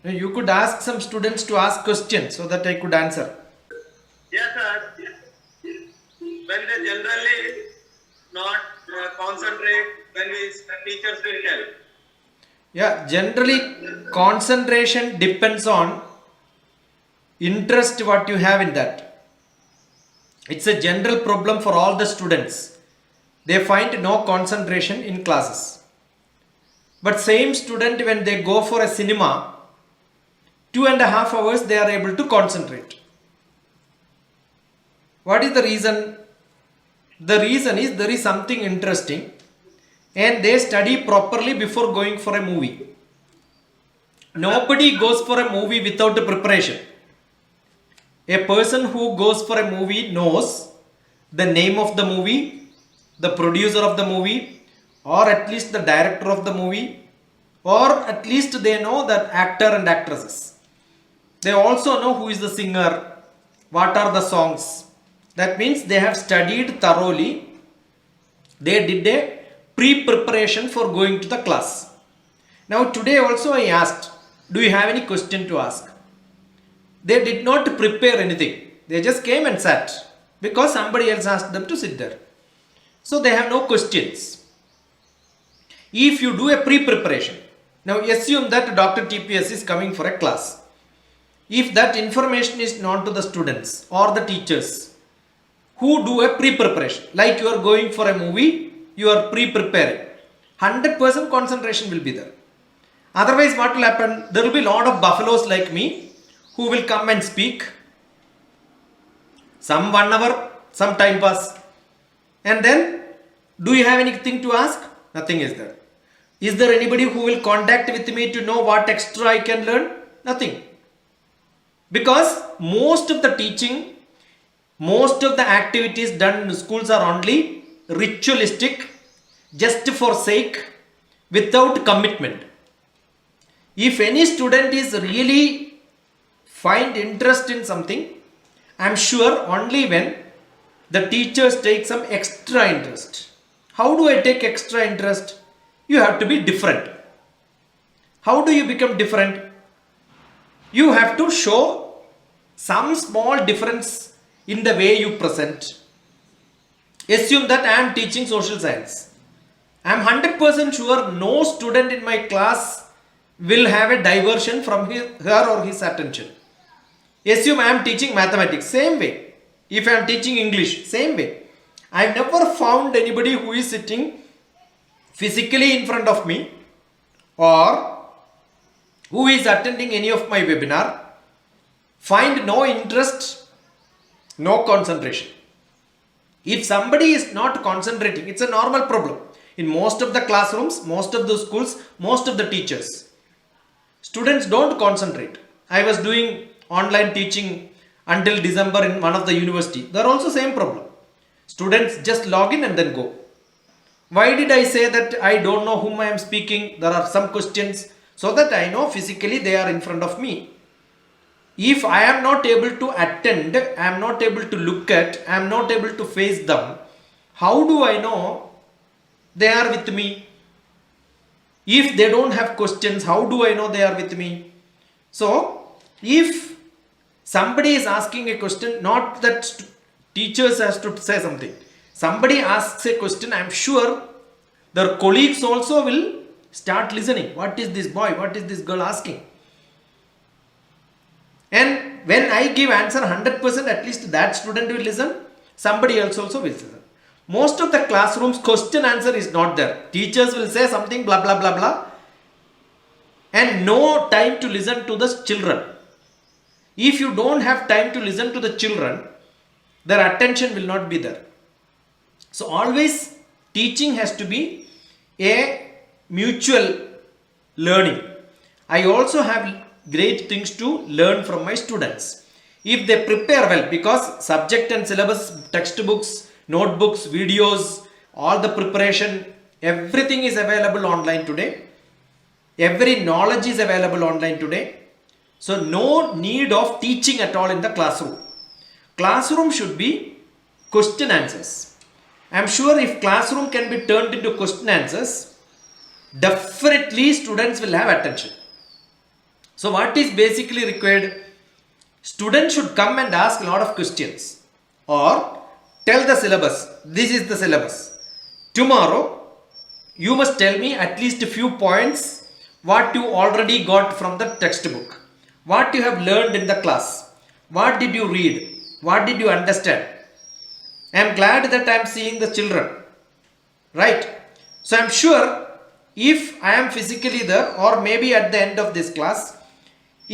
You could ask some students to ask questions so that I could answer. Yes, sir. When they generally not concentrate, when we teachers will tell. Yeah, generally concentration depends on interest what you have in that. It's a general problem for all the students. They find no concentration in classes. But same student, when they go for a cinema, 2.5 hours they are able to concentrate. What is the reason? The reason is there is something interesting and they study properly before going for a movie. Nobody goes for a movie without a preparation. A person who goes for a movie knows the name of the movie, the producer of the movie, or at least the director of the movie, or at least they know the actor and actresses. They also know who is the singer, what are the songs. That means they have studied thoroughly. They did a pre-preparation for going to the class. Now today also I asked, do you have any question to ask? They did not prepare anything. They just came and sat because somebody else asked them to sit there. So they have no questions. If you do a pre-preparation, now assume that DrTPS is coming for a class. If that information is known to the students or the teachers who do a pre-preparation, like you are going for a movie, you are pre-preparing, 100% concentration will be there. Otherwise what will happen? There will be a lot of buffaloes like me who will come and speak. Some 1 hour, some time pass. And then, do you have anything to ask? Nothing is there. Is there anybody who will contact with me to know what extra I can learn? Nothing. Because most of the teaching, most of the activities done in schools are only ritualistic, just for sake, without commitment. If any student is really find interest in something, I am sure only when the teachers take some extra interest. How do I take extra interest? You have to be different. How do you become different? You have to show some small difference in the way you present. Assume that I am teaching social science. I am 100% sure no student in my class will have a diversion from her or his attention. Assume I am teaching mathematics, same way. If I am teaching English, same way. I have never found anybody who is sitting physically in front of me or who is attending any of my webinar, find no interest, no concentration. If somebody is not concentrating, it's a normal problem. In most of the classrooms, most of the schools, most of the teachers, students don't concentrate. I was doing online teaching until December in one of the university. There are also same problem. Students just log in and then go. Why did I say that I don't know whom I am speaking? There are some questions so that I know physically they are in front of me. If I am not able to attend, I am not able to look at, I am not able to face them, how do I know they are with me? If they don't have questions, how do I know they are with me? So, if somebody is asking a question, not that teachers has to say something. Somebody asks a question, I am sure their colleagues also will start listening. What is this boy? What is this girl asking? And when I give answer 100%, at least that student will listen. Somebody else also will listen. Most of the classrooms, question answer is not there. Teachers will say something blah blah blah blah and no time to listen to the children. If you don't have time to listen to the children, their attention will not be there. So always teaching has to be a mutual learning. I also have great things to learn from my students. If they prepare well, because subject and syllabus, textbooks, notebooks, videos, all the preparation, everything is available online today. Every knowledge is available online today. So no need of teaching at all in the classroom. Classroom should be question answers. I am sure if classroom can be turned into question answers, definitely students will have attention. So what is basically required? Students should come and ask a lot of questions or tell the syllabus. This is the syllabus. Tomorrow you must tell me at least a few points what you already got from the textbook, what you have learned in the class, what did you read, what did you understand. I am glad that I am seeing the children, right? So I am sure if I am physically there or maybe at the end of this class,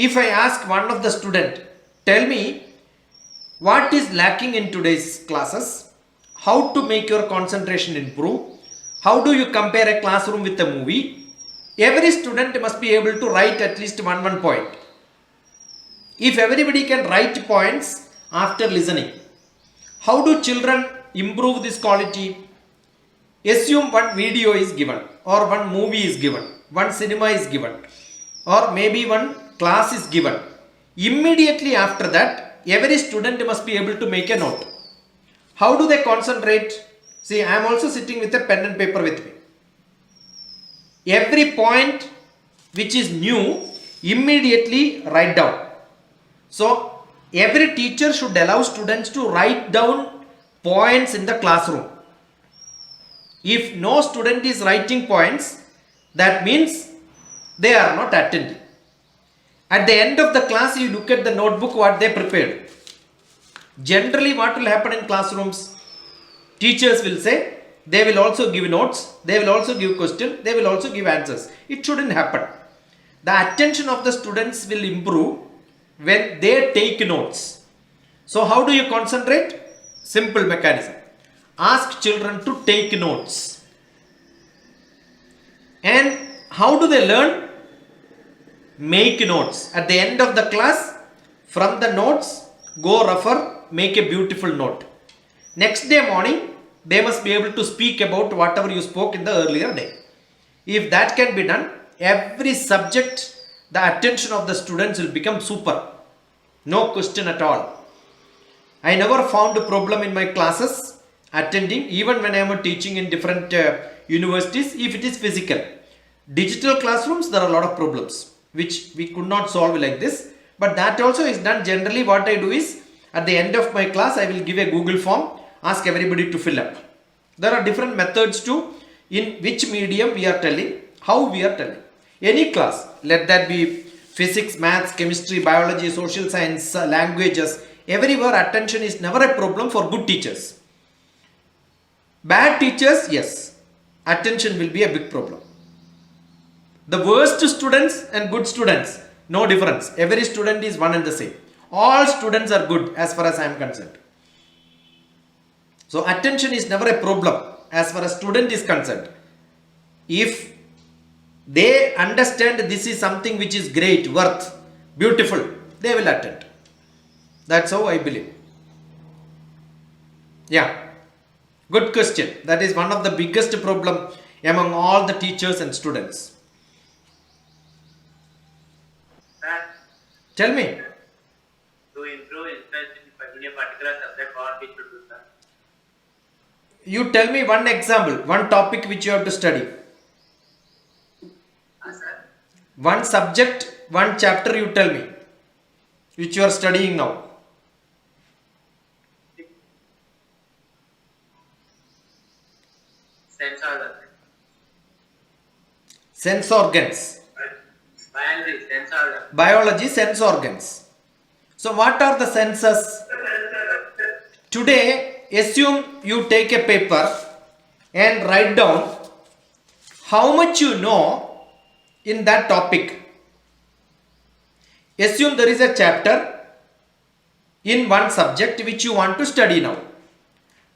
if I ask one of the student, tell me what is lacking in today's classes, how to make your concentration improve, how do you compare a classroom with a movie. Every student must be able to write at least one point. If everybody can write points after listening, how do children improve this quality? Assume one video is given or one movie is given, one cinema is given or maybe one class is given. Immediately after that, every student must be able to make a note. How do they concentrate? See, I am also sitting with a pen and paper with me. Every point which is new, immediately write down. So, every teacher should allow students to write down points in the classroom. If no student is writing points, that means they are not attending. At the end of the class, you look at the notebook what they prepared. Generally, what will happen in classrooms? Teachers will say, they will also give notes, they will also give questions, they will also give answers. It shouldn't happen. The attention of the students will improve when they take notes. So how do you concentrate? Simple mechanism. Ask children to take notes. And how do they learn? Make notes. At the end of the class, from the notes, go refer, make a beautiful note. Next day morning, they must be able to speak about whatever you spoke in the earlier day. If that can be done, every subject, the attention of the students will become super. No question at all. I never found a problem in my classes attending, even when I am teaching in different universities, if it is physical. Digital classrooms, there are a lot of problems which we could not solve like this. But that also is done. Generally, what I do is, at the end of my class, I will give a Google form, ask everybody to fill up. There are different methods to in which medium we are telling, how we are telling. Any class, let that be physics, maths, chemistry, biology, social science, languages, everywhere attention is never a problem for good teachers. Bad teachers, yes, attention will be a big problem. The worst students and good students, no difference. Every student is one and the same. All students are good as far as I am concerned. So attention is never a problem as far as student is concerned. If they understand this is something which is great, worth, beautiful, they will attend. That's how I believe. Yeah, good question. That is one of the biggest problem among all the teachers and students. Tell me. To improve interest in a particular subject, what we should do, sir? You tell me one example, one topic which you have to study. Sir? One subject, one chapter you tell me, which you are studying now. Sense organs. Sense organs. Biology, sense organs. Biology, sense organs. So what are the senses? Today, assume you take a paper and write down how much you know in that topic. Assume there is a chapter in one subject which you want to study now.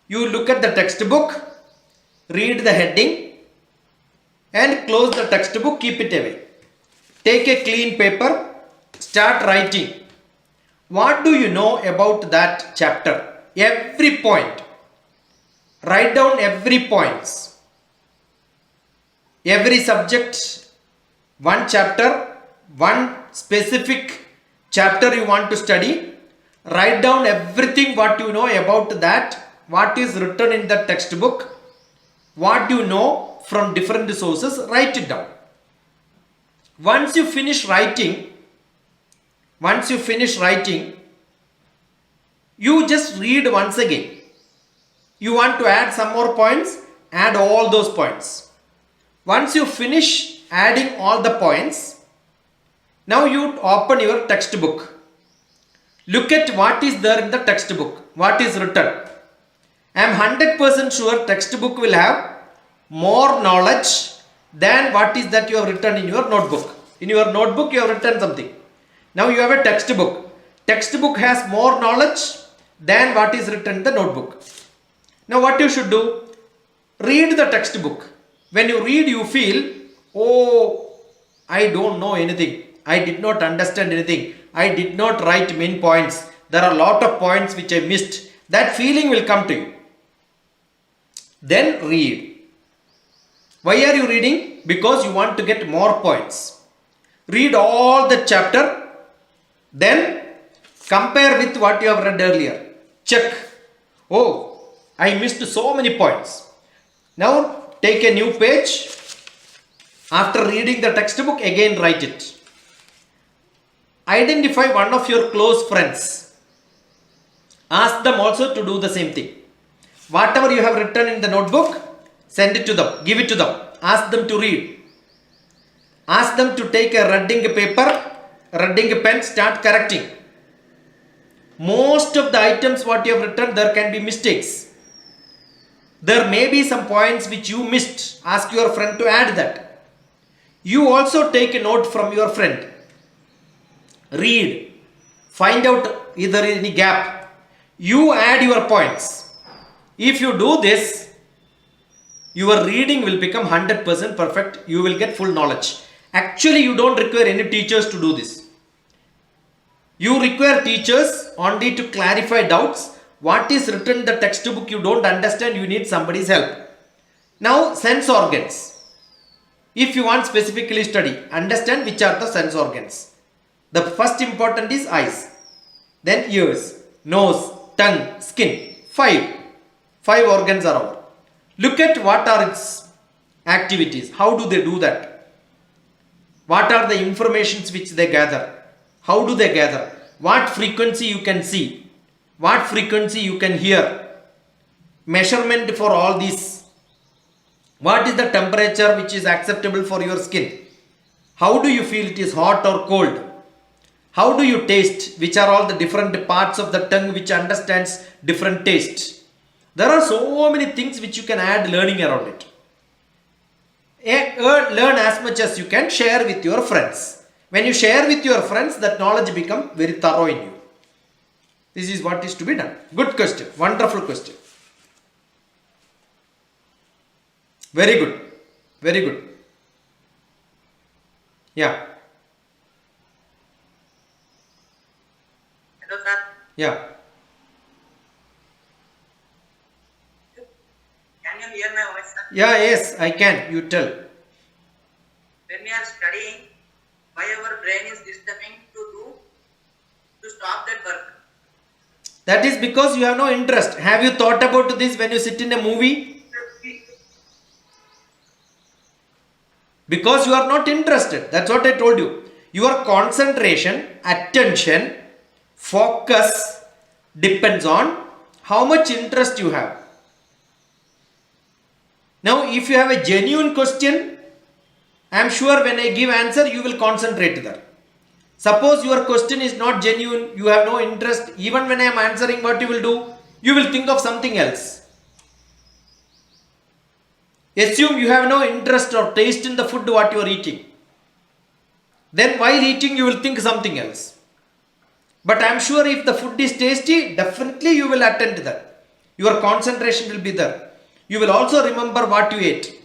You look at the textbook, read the heading and close the textbook, keep it away. Take a clean paper, start writing. What do you know about that chapter? Every point. Write down every points. Every subject, one chapter, one specific chapter you want to study. Write down everything what you know about that, what is written in the textbook, what you know from different sources, write it down. Once you finish writing, once you finish writing, you just read once again. You want to add some more points, add all those points. Once you finish adding all the points, now you open your textbook. Look at what is there in the textbook, what is written. I am 100% sure textbook will have more knowledge than what is that you have written in your notebook. In your notebook you have written something. Now you have a textbook. Textbook has more knowledge than what is written in the notebook. Now what you should do? Read the textbook. When you read, you feel, oh, I don't know anything. I did not understand anything. I did not write main points. There are a lot of points which I missed. That feeling will come to you. Then read. Why are you reading? Because you want to get more points. Read all the chapter. Then compare with what you have read earlier. Check. Oh, I missed so many points. Now take a new page. After reading the textbook, again write it. Identify one of your close friends. Ask them also to do the same thing. Whatever you have written in the notebook, send it to them. Give it to them. Ask them to read. Ask them to take a red ink paper, red ink pen, start correcting. Most of the items what you have written, there can be mistakes. There may be some points which you missed. Ask your friend to add that. You also take a note from your friend. Read. Find out either any gap. You add your points. If you do this, your reading will become 100% perfect. You will get full knowledge. Actually, you don't require any teachers to do this. You require teachers only to clarify doubts. What is written in the textbook you don't understand, you need somebody's help. Now, sense organs. If you want specifically study, understand which are the sense organs. The first important is eyes. Then ears, nose, tongue, skin. 5 organs are over. Look at what are its activities. How do they do that? What are the informations which they gather? How do they gather? What frequency you can see? What frequency you can hear? Measurement for all these. What is the temperature which is acceptable for your skin? How do you feel it is hot or cold? How do you taste? Which are all the different parts of the tongue which understands different tastes? There are so many things which you can add learning around it. Learn as much as you can, share with your friends. When you share with your friends, that knowledge becomes very thorough in you. This is what is to be done. Good question. Wonderful question. Very good. Very good. Yeah. Hello, sir. Yeah. Can you hear my voice, sir? Yeah, yes, I can. You tell. When we are studying, why our brain is disturbing to stop that work? That is because you have no interest. Have you thought about this when you sit in a movie? Because you are not interested. That's what I told you. Your concentration, attention, focus depends on how much interest you have. Now, if you have a genuine question, I am sure when I give answer, you will concentrate there. Suppose your question is not genuine, you have no interest, even when I am answering, what you will do? You will think of something else. Assume you have no interest or taste in the food what you are eating. Then while eating, you will think something else. But I am sure if the food is tasty, definitely you will attend to that. Your concentration will be there. You will also remember what you ate.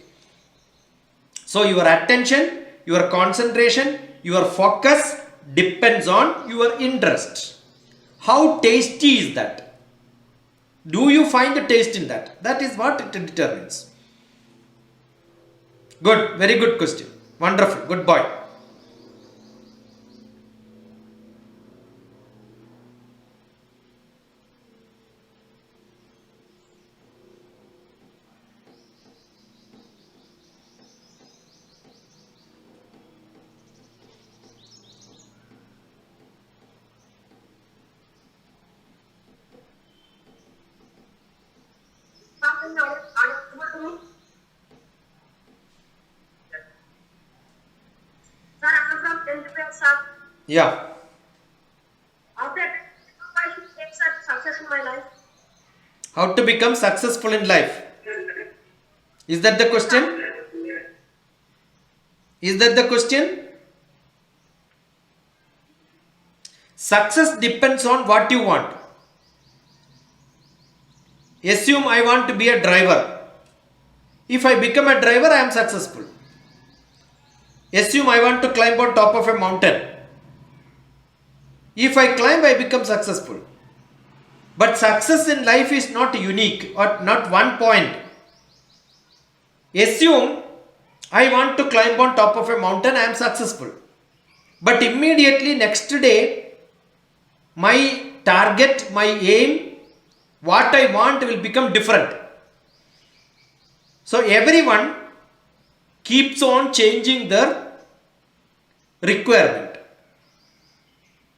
So your attention, your concentration, your focus depends on your interest. How tasty is that? Do you find a taste in that? That is what it determines. Good, very good question. Wonderful, good boy. audible to me? Sir, I'm from 10th grade, sir. Yeah. After I should take success in my life. How to become successful in life? Is that the question? Is that the question? Success depends on what you want. Assume I want to be a driver. If I become a driver, I am successful. Assume I want to climb on top of a mountain. If I climb, I become successful. But success in life is not unique or not one point. Assume I want to climb on top of a mountain, I am successful. But immediately next day, my target, my aim, what I want will become different. So everyone keeps on changing their requirement.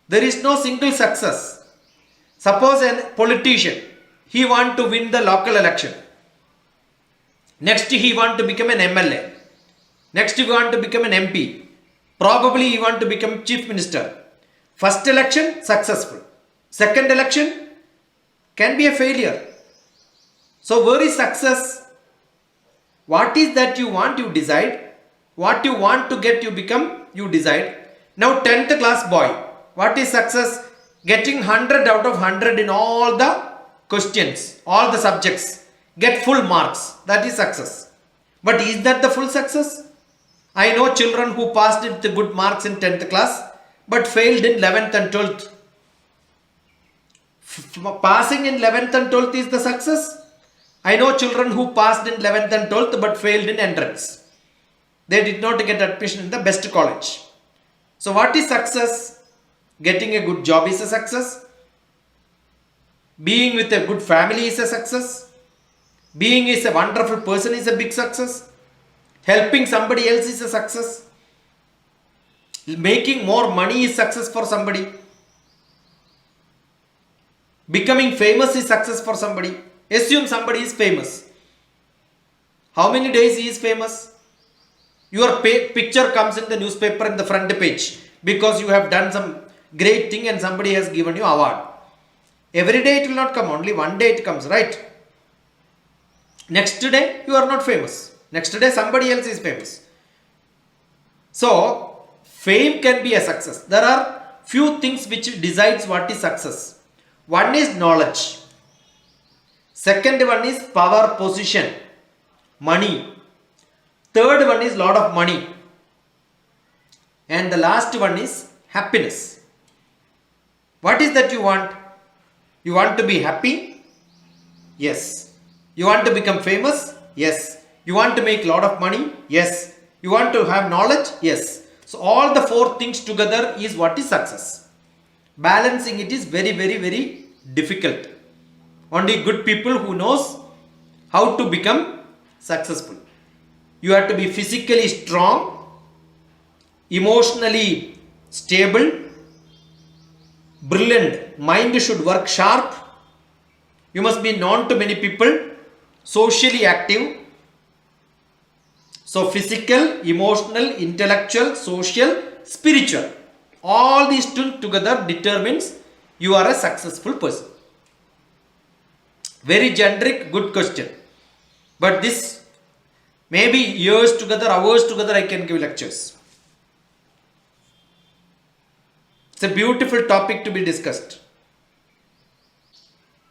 There is no single success. Suppose a politician, he want to win the local election. Next he want to become an MLA. Next he want to become an MP. Probably he want to become chief minister. First election, successful. Second election, can be a failure. So where is success? What is that you want, you decide. What you want to get, you become, you decide. Now 10th class boy, what is success? Getting 100 out of 100 in all the questions, all the subjects. Get full marks. That is success. But is that the full success? I know children who passed with good marks in 10th class but failed in 11th and 12th. Passing in 11th and 12th is the success. I know children who passed in 11th and 12th but failed in entrance. They did not get admission in the best college. So what is success? Getting a good job is a success. Being with a good family is a success. Being is a wonderful person is a big success. Helping somebody else is a success. Making more money is success for somebody. Becoming famous is success for somebody. Assume somebody is famous. How many days he is famous? Your picture comes in the newspaper in the front page because you have done some great thing and somebody has given you award. Every day it will not come, only one day it comes, right? Next day you are not famous. Next day somebody else is famous. So fame can be a success. There are few things which decides what is success. One is knowledge. Second one is power, position, money. Third one is lot of money. And the last one is happiness. What is that you want? You want to be happy? Yes. You want to become famous? Yes. You want to make lot of money? Yes. You want to have knowledge? Yes. So all the four things together is what is success. Balancing it is very, very, very difficult. Only good people who knows how to become successful. You have to be physically strong, emotionally stable, brilliant. Mind should work sharp. You must be known to many people, socially active. So physical, emotional, intellectual, social, spiritual. All these two together determines you are a successful person. Very generic, good question. But this maybe years together, hours together I can give lectures. It's a beautiful topic to be discussed.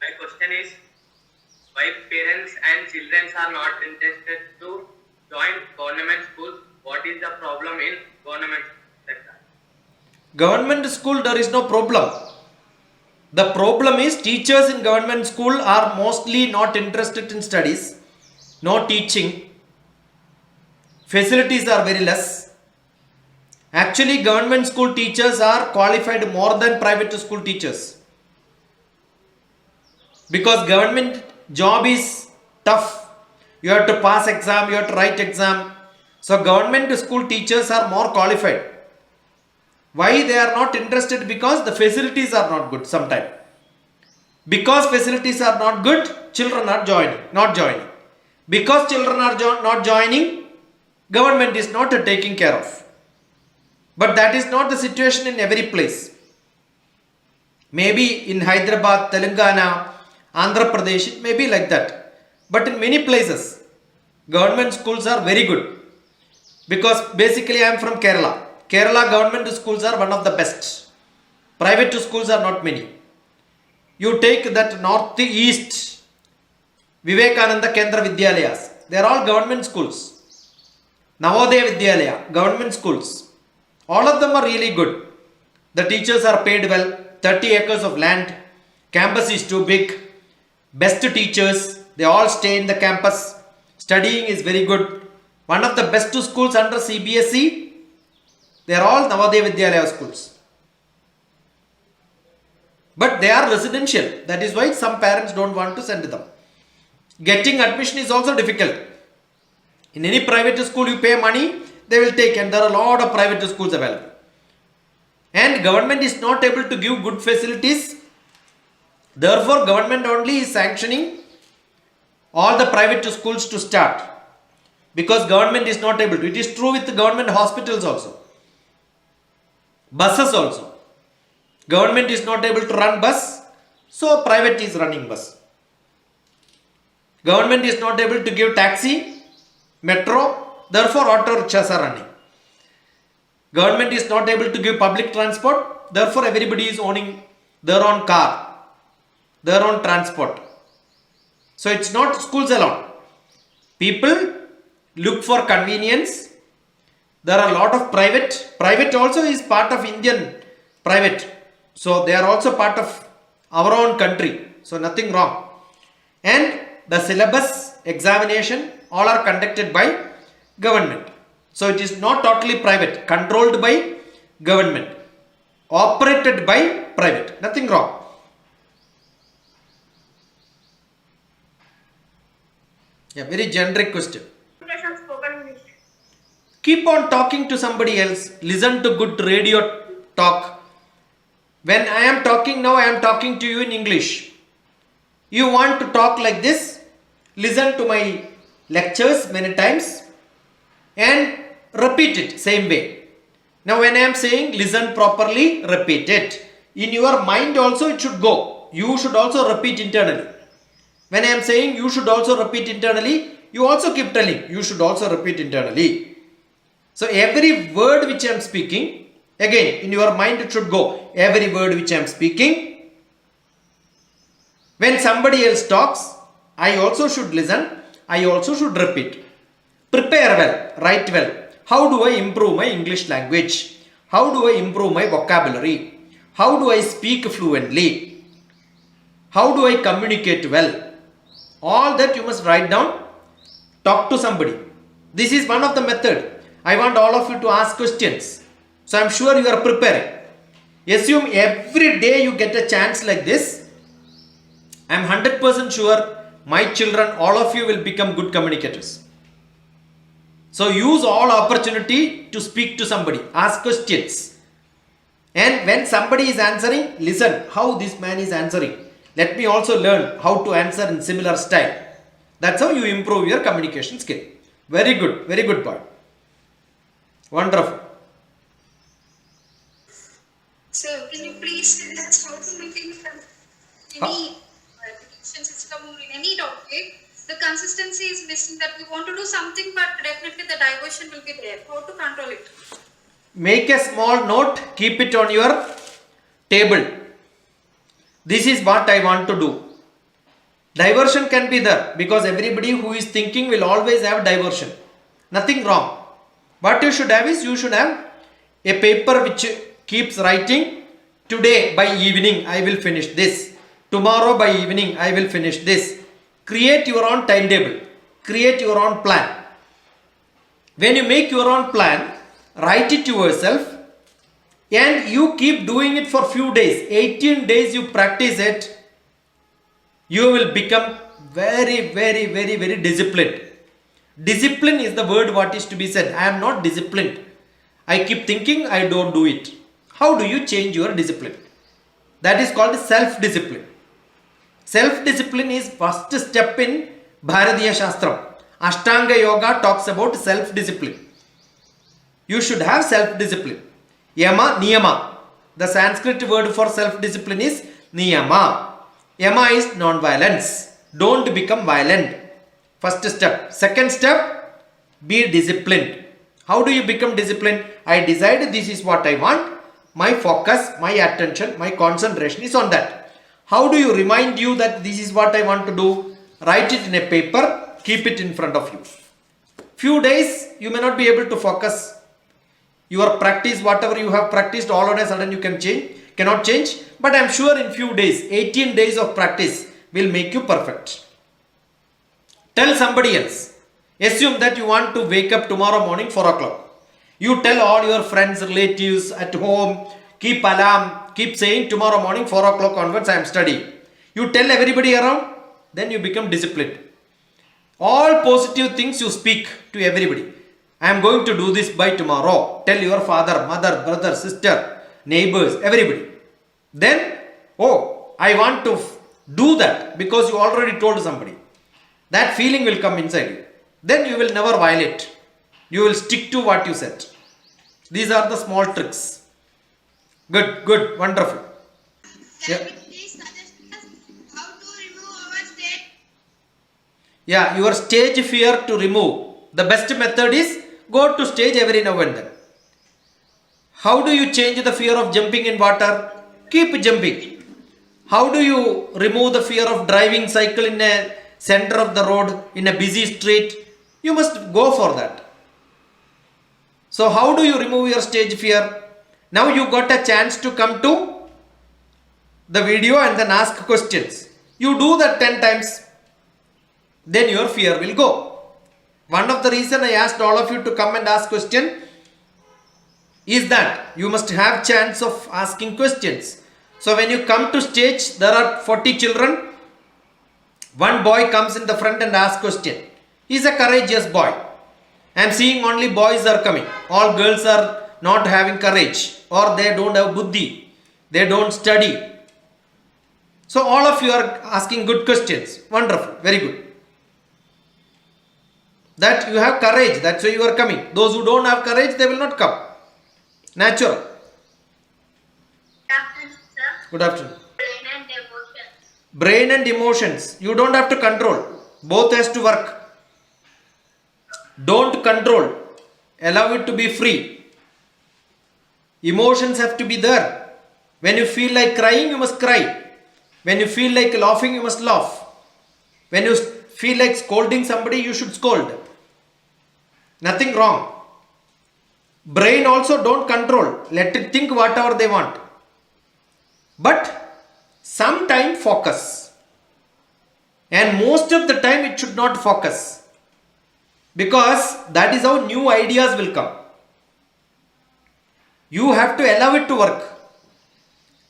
My question is, why parents and children are not interested to join government schools? What is the problem in government sector? Government school, there is no problem. The problem is teachers in government school are mostly not interested in studies. No teaching. Facilities are very less. Actually, government school teachers are qualified more than private school teachers. Because government job is tough. You have to pass exam, you have to write exam. So government school teachers are more qualified. Why they are not interested? Because the facilities are not good sometimes. Because facilities are not good, children are not joining. Because children are not joining, government is not taking care of. But that is not the situation in every place. Maybe in Hyderabad, Telangana, Andhra Pradesh, it may be like that. But in many places, government schools are very good. Because basically I am from Kerala. Kerala government schools are one of the best. Private schools are not many. You take that northeast Vivekananda Kendra Vidyalayas. They are all government schools. Navodaya Vidyalaya, government schools. All of them are really good. The teachers are paid well. 30 acres of land. Campus is too big. Best teachers. They all stay in the campus. Studying is very good. One of the best schools under CBSE. They are all Navodaya Vidyalaya schools. But they are residential. That is why some parents don't want to send them. Getting admission is also difficult. In any private school you pay money, they will take, and there are a lot of private schools available. And government is not able to give good facilities. Therefore, government only is sanctioning all the private schools to start. Because government is not able to. It is true with the government hospitals also. Buses also. Government is not able to run bus, so private is running bus. Government is not able to give taxi, metro, therefore auto rickshaws are running. Government is not able to give public transport, therefore everybody is owning their own car, their own transport. So it's not schools alone. People look for convenience. There are a lot of private. Private also is part of Indian private. So they are also part of our own country. So nothing wrong. And the syllabus, examination, all are conducted by government. So it is not totally private. Controlled by government. Operated by private. Nothing wrong. Yeah, very generic question. Spoken English. Keep on talking to somebody else. Listen to good radio talk. When I am talking now, I am talking to you in English. You want to talk like this? Listen to my lectures many times and repeat it same way. Now when I am saying listen properly, repeat it. In your mind also it should go. You should also repeat internally. When I am saying you should also repeat internally, you also keep telling you should also repeat internally. So every word which I am speaking, again in your mind it should go. Every word which I am speaking. When somebody else talks, I also should listen. I also should repeat. Prepare well, write well. How do I improve my English language? How do I improve my vocabulary? How do I speak fluently? How do I communicate well? All that you must write down. Talk to somebody. This is one of the method. I want all of you to ask questions. So I am sure you are preparing. Assume every day you get a chance like this. I am 100% sure my children, all of you will become good communicators. So use all opportunity to speak to somebody. Ask questions. And when somebody is answering, listen how this man is answering. Let me also learn how to answer in similar style. That's how you improve your communication skill. Very good boy. Wonderful. So, can you please tell us how to maintain any predictions in any topic? The consistency is missing, that we want to do something, but definitely the diversion will be there. How to control it? Make a small note, keep it on your table. This is what I want to do. Diversion can be there because everybody who is thinking will always have diversion. Nothing wrong. What you should have is, you should have a paper which keeps writing, today by evening I will finish this. Tomorrow by evening I will finish this. Create your own timetable. Create your own plan. When you make your own plan, write it to yourself and you keep doing it for few days. 18 days you practice it. You will become very disciplined. Discipline is the word what is to be said. I am not disciplined. I keep thinking, I don't do it. How do you change your discipline? That is called self-discipline. Self-discipline is first step in Bharatiya Shastram. Ashtanga Yoga talks about self-discipline. You should have self-discipline. Yama, Niyama. The Sanskrit word for self-discipline is Niyama. Yama is non-violence. Don't become violent. First step. Second step, be disciplined. How do you become disciplined? I decide this is what I want. My focus, my attention, my concentration is on that. How do you remind you that this is what I want to do? Write it in a paper, keep it in front of you. Few days you may not be able to focus. Your practice, whatever you have practiced, all on a sudden you cannot change. But I am sure in few days, 18 days of practice will make you perfect. Tell somebody else. Assume that you want to wake up tomorrow morning 4 o'clock. You tell all your friends, relatives at home, keep alarm, keep saying tomorrow morning 4 o'clock onwards I am studying. You tell everybody around, then you become disciplined. All positive things you speak to everybody. I am going to do this by tomorrow. Tell your father, mother, brother, sister, neighbors, everybody. Then, oh, I want to do that because you already told somebody. That feeling will come inside you. Then you will never violate. You will stick to what you said. These are the small tricks. Good, wonderful. Can you please suggest us how to remove our state? Yeah, your stage fear to remove. The best method is go to stage every now and then. How do you change the fear of jumping in water? Keep jumping. How do you remove the fear of driving cycle in a center of the road in a busy street? You must go for that. So how do you remove your stage fear? Now you got a chance to come to the video and then ask questions. You do that 10 times. Then your fear will go. One of the reason I asked all of you to come and ask question is that you must have chance of asking questions. So when you come to stage, there are 40 children. One boy comes in the front and asks question. He is a courageous boy. I am seeing only boys are coming. All girls are not having courage or they don't have buddhi. They don't study. So all of you are asking good questions. Wonderful. Very good. That you have courage. That's why you are coming. Those who don't have courage, they will not come. Natural. Good afternoon, sir. Good afternoon. Brain and emotions. Brain and emotions. You don't have to control. Both has to work. Don't control. Allow it to be free. Emotions have to be there. When you feel like crying, you must cry. When you feel like laughing, you must laugh. When you feel like scolding somebody, you should scold. Nothing wrong. Brain also don't control. Let it think whatever they want. But sometimes focus. And most of the time it should not focus. Because that is how new ideas will come. You have to allow it to work.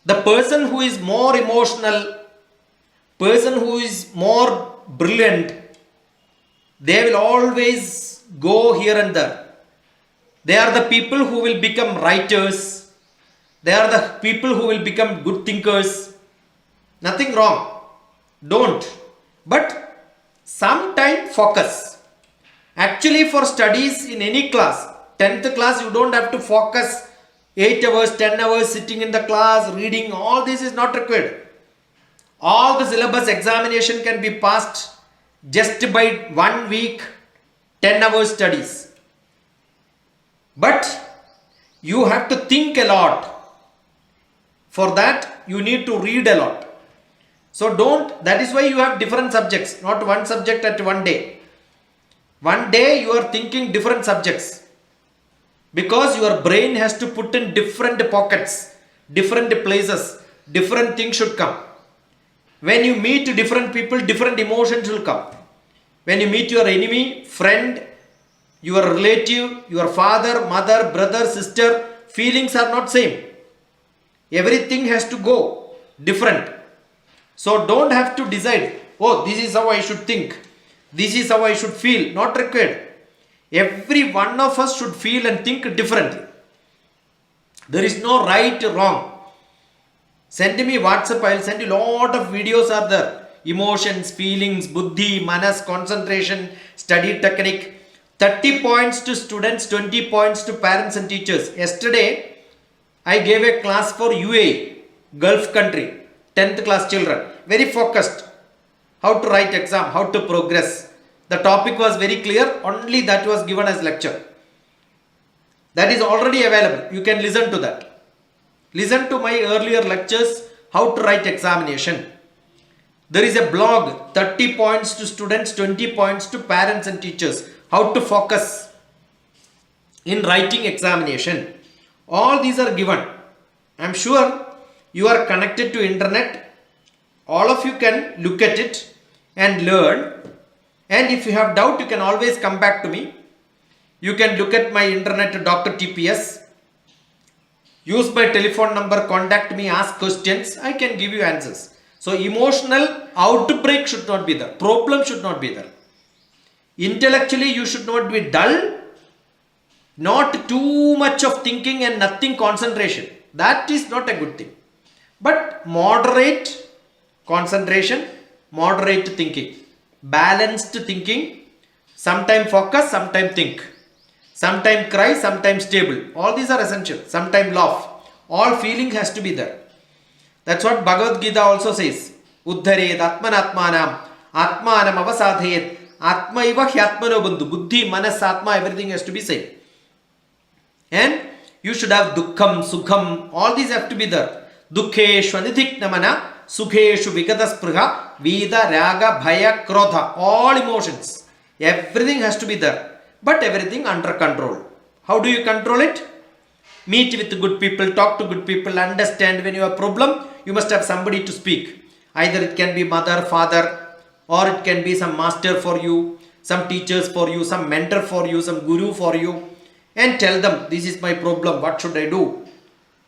The person who is more emotional, person who is more brilliant, they will always go here and there. They are the people who will become writers. They are the people who will become good thinkers. Nothing wrong. Don't. But sometime focus. Actually for studies in any class, 10th class you don't have to focus 8 hours, 10 hours sitting in the class, reading. All this is not required. All the syllabus examination can be passed just by 1 week, 10 hours studies. But you have to think a lot. For that you need to read a lot. So that is why you have different subjects, not one subject at one day. One day you are thinking different subjects. Because your brain has to put in different pockets, different places, different things should come. When you meet different people, different emotions will come. When you meet your enemy, friend, your relative, your father, mother, brother, sister, feelings are not same. Everything has to go different. So don't have to decide, oh, this is how I should think. This is how I should feel. Not required. Every one of us should feel and think differently. There is no right or wrong. Send me WhatsApp. I will send you lot of videos are there. emotions, feelings, buddhi, manas, concentration, study technique. 30 points to students, 20 points to parents and teachers. Yesterday, I gave a class for UAE, Gulf country, 10th class children. Very focused. How to write exam, how to progress. The topic was very clear, only that was given as lecture. That is already available. You can listen to that. Listen to my earlier lectures, how to write examination. There is a blog, 30 points to students, 20 points to parents and teachers. How to focus in writing examination. All these are given. I am sure you are connected to internet. All of you can look at it and learn. And if you have doubt, you can always come back to me. You can look at my internet DrTPS. Use my telephone number, contact me, ask questions. I can give you answers. So emotional outbreak should not be there. Problem should not be there. Intellectually, you should not be dull. Not too much of thinking and nothing concentration. That is not a good thing. But moderate concentration, moderate thinking. Balanced thinking. Sometime focus, sometime think. Sometime cry, sometime stable. All these are essential. Sometime laugh. All feeling has to be there. That's what Bhagavad Gita also says. Uddhared atmanatmanam atmanam avasadhet atma iva hyatmano bandhu. Buddhi, manas, atma, everything has to be same. And you should have dukkham, sukham. All these have to be there. Dukkheshu anidhiknamana sukheshu vikadaspruha vida, raga, bhaya, krodha. All emotions. Everything has to be there. But everything under control. How do you control it? Meet with good people, talk to good people, understand when you have a problem, you must have somebody to speak. Either it can be mother, father, or it can be some master for you, some teachers for you, some mentor for you, some guru for you, and tell them, this is my problem, what should I do?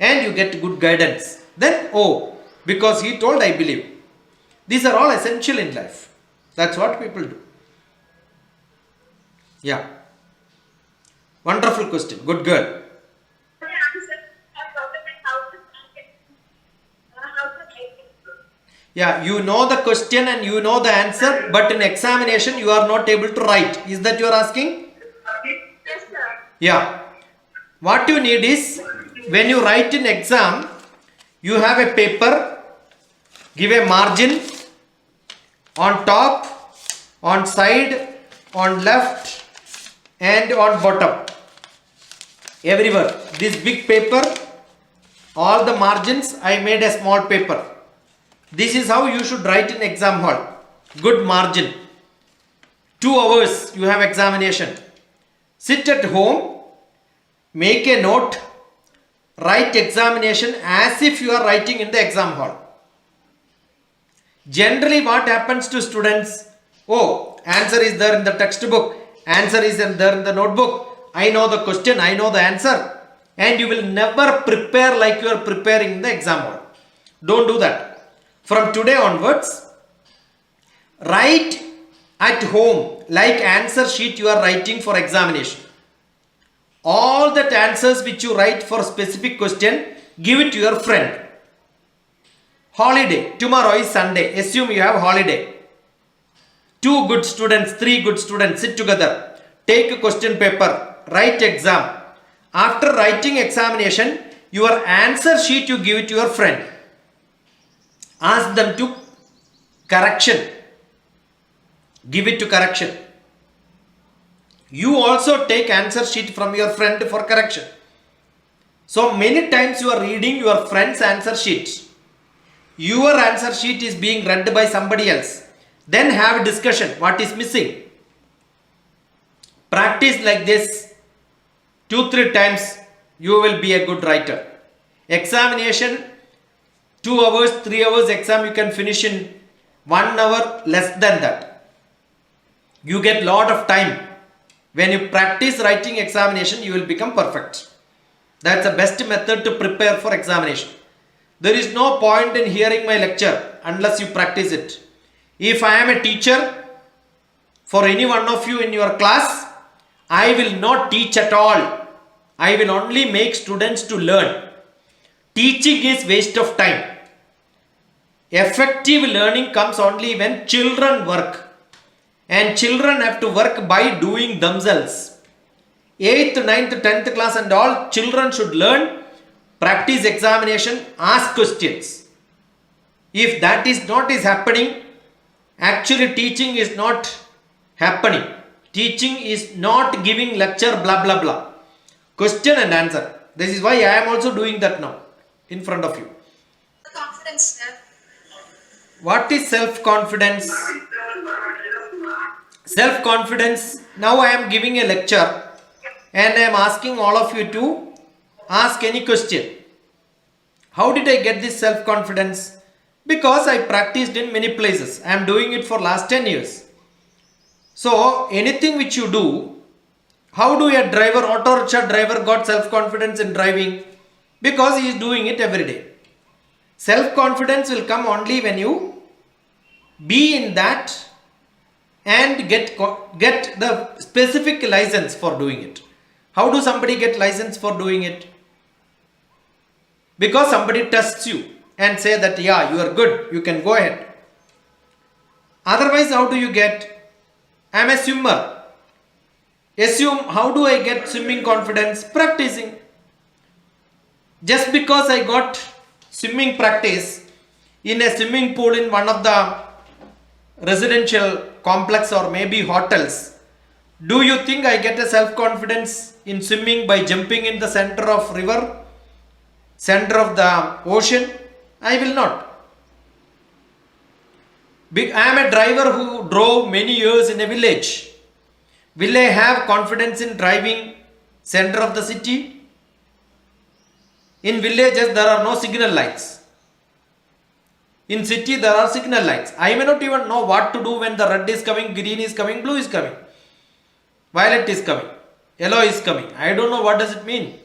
And you get good guidance. Then, oh, because he told, I believe. These are all essential in life. That's what people do. Yeah. Wonderful question. Good girl. Yeah, you know the question and you know the answer, but in examination you are not able to write. Is that you are asking? Yes, sir. Yeah. What you need is, when you write in exam, you have a paper, give a margin on top, on side, on left and on bottom. Everywhere. This big paper, all the margins I made a small paper. This is how you should write in exam hall. Good margin. 2 hours you have examination. Sit at home, make a note, write examination as if you are writing in the exam hall. Generally what happens to students? Oh, answer is there in the textbook. Answer is there in the notebook. I know the question, I know the answer. And you will never prepare like you are preparing in the exam hall. Don't do that. From today onwards, write at home like answer sheet you are writing for examination. All that answers which you write for specific question, give it to your friend. Holiday. Tomorrow is Sunday. Assume you have holiday. 2 good students, 3 good students sit together. Take a question paper. Write exam. After writing examination, your answer sheet you give it to your friend. Ask them to correction. Give it to correction. You also take answer sheet from your friend for correction. So many times you are reading your friend's answer sheet. Your answer sheet is being read by somebody else. Then have a discussion. What is missing? Practice like this 2-3 times. You will be a good writer. Examination 2 hours, 3 hours exam you can finish in 1 hour, less than that. You get lot of time. When you practice writing examination, you will become perfect. That's the best method to prepare for examination. There is no point in hearing my lecture unless you practice it. If I am a teacher for any one of you in your class, I will not teach at all. I will only make students to learn. Teaching is waste of time. Effective learning comes only when children work. And children have to work by doing themselves. 8th, 9th, 10th class and all children should learn, practice examination, ask questions. If that is not happening, actually teaching is not happening. Teaching is not giving lecture blah blah blah. Question and answer. This is why I am also doing that now in front of you. The confidence, sir. What is self-confidence? Self-confidence. Now I am giving a lecture and I am asking all of you to ask any question. How did I get this self-confidence? Because I practiced in many places. I am doing it for last 10 years. So anything which you do, how do a driver, auto rickshaw driver got self-confidence in driving? Because he is doing it every day. Self-confidence will come only when you be in that and get the specific license for doing it. How do somebody get license for doing it? Because somebody tests you and say that yeah, you are good, you can go ahead. Otherwise, how do you get? I am a swimmer. Assume, how do I get swimming confidence? Practicing. Just because I got swimming practice in a swimming pool in one of the residential complex or maybe hotels, do you think I get a self-confidence in swimming by jumping in the center of river, center of the ocean? I will not. I am a driver who drove many years in a village. Will I have confidence in driving center of the city? In villages there are no signal lights. In city there are signal lights. I may not even know what to do when the red is coming, green is coming, blue is coming, violet is coming, yellow is coming. I don't know what does it mean.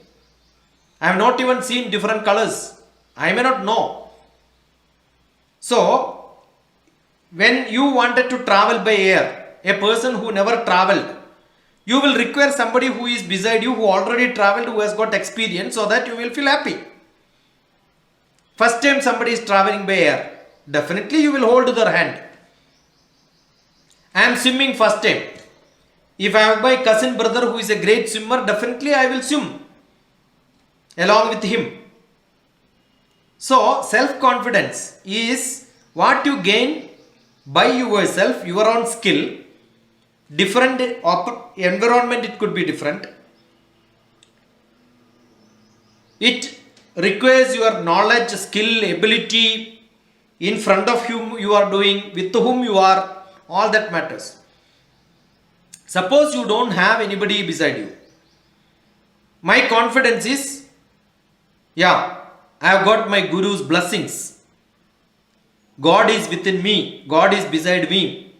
I have not even seen different colors. I may not know. So, when you wanted to travel by air, a person who never traveled, you will require somebody who is beside you, who already traveled, who has got experience, so that you will feel happy. First time somebody is traveling by air, definitely you will hold their hand. I am swimming first time. If I have my cousin brother who is a great swimmer, definitely I will swim along with him. So, self-confidence is what you gain by yourself, your own skill. Different environment, it could be different. It requires your knowledge, skill, ability in front of whom you are doing, with whom you are, all that matters. Suppose you don't have anybody beside you. My confidence is, yeah, I have got my Guru's blessings. God is within me. God is beside me.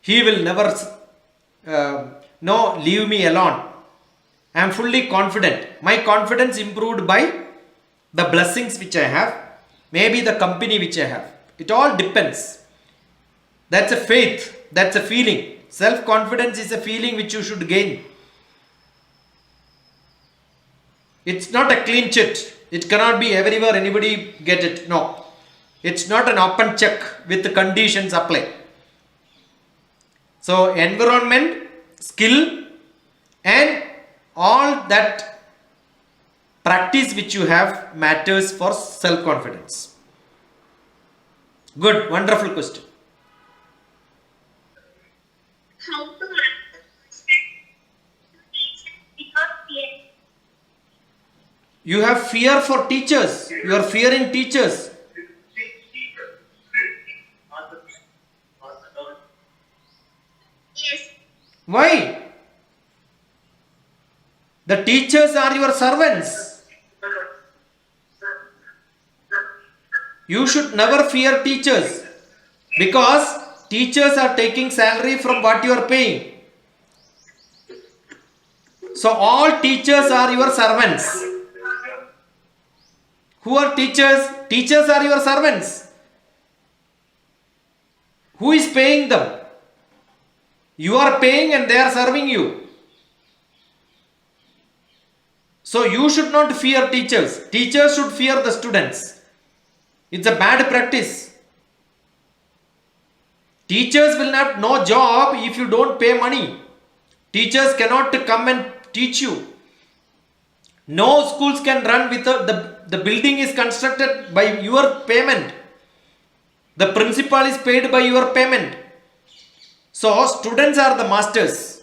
He will never leave me alone. I am fully confident. My confidence improved by the blessings which I have, maybe the company which I have. It all depends. That's a faith. That's a feeling. Self-confidence is a feeling which you should gain. It's not a clean sheet. It cannot be everywhere anybody get it. No. It's not an open check with the conditions apply. So environment, skill and all that practice which you have matters for self-confidence. Good, wonderful question. How to understand because fear. You have fear for teachers. You are fearing teachers. Yes. Why? The teachers are your servants. You should never fear teachers, because teachers are taking salary from what you are paying. So all teachers are your servants. Who are teachers? Teachers are your servants. Who is paying them? You are paying and they are serving you. So you should not fear teachers. Teachers should fear the students. It's a bad practice. Teachers will have no job if you don't pay money. Teachers cannot come and teach you. No schools can run without the building is constructed by your payment. The principal is paid by your payment. So students are the masters.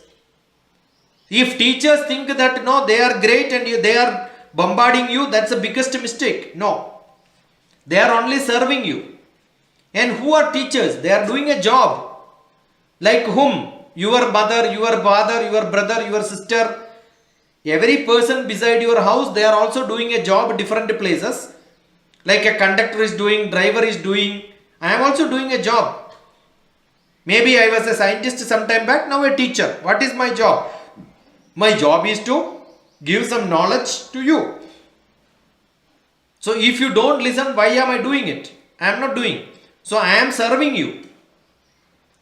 If teachers think that no, they are great and they are bombarding you, that's the biggest mistake. No. They are only serving you. And who are teachers? They are doing a job. Like whom? Your mother, your father, your brother, your sister. Every person beside your house, they are also doing a job at different places. Like a conductor is doing, driver is doing. I am also doing a job. Maybe I was a scientist some time back, now a teacher. What is my job? My job is to give some knowledge to you. So if you don't listen, why am I doing it? I am not doing. So I am serving you.